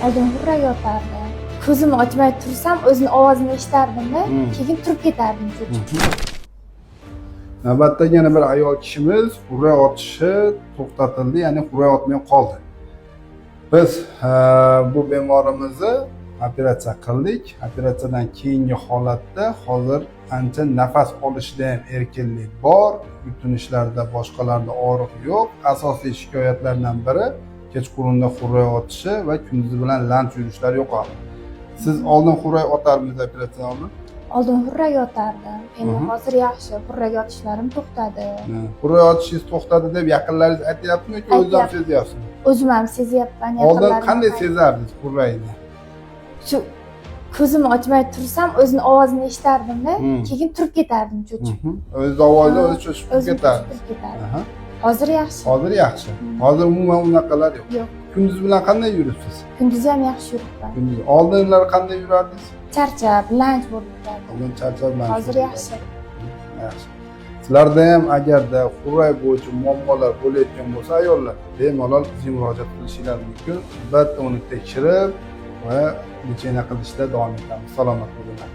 Oldin hurrak yotardi. Ko'zimni ochmay tursam o'zini ovozini eshitardim-da, keyin turib ketardim cho'chib. Navbatdagi yana bir ayol kishimiz hurrak otishi to'xtatildi, ya'ni hurrak otmay qoldi. Biz bu bemorimizni operatsiya qildik. Operatsiyadan keyingi holatda hozir ancha nafas olishida ham erkinlik bor, yutinishlarda boshqalarda og'riq yo'q. Asosiy shikoyatlardan biri kechqurunda hurrak otishi va kunduzi bilan lant yurishlari yo'qoldi. Siz oldin hurrak otardingiz operatsiyadan oldin? Oldin hurrak yotardim. Endi hozir yaxshi, hurrak yotishlarim to'xtadi. Hurrak otishingiz to'xtadi deb yaqinlaringiz aytyaptimi yoki o'zingiz ham sezyapsizmi? O'zim ham sezyapman. Oldin qanday sezardingiz hurrakni? Shu ko'zimni ochmay tursam o'zini ovozini eshitardim-da, keyin turib ketardim cho'chib. O'z ovozi o'zi cho'chib ketardi. Hozir yaxshi. Hozir yaxshi. Hozir umuman unaqalar yo'q. Yo'q. Kunduz bilan qanday yuribsiz? Kunduzi ham yaxshi yuribman. Kunduz. Oldinlar qanday yurardingiz? Charchab, lanj bo'lib yurardim. Oldin charchab bilan. Hozir yaxshi. Yaxshi. Sizlarda ham agarda hurrak bo'yicha muammolar bo'layotgan bo'lsa ayollar, bemalol bizga murojaat qilishingiz mumkin. Albatta uni tekshirib va lecheniya qilishda davom etamiz. Salomat bo'linglar.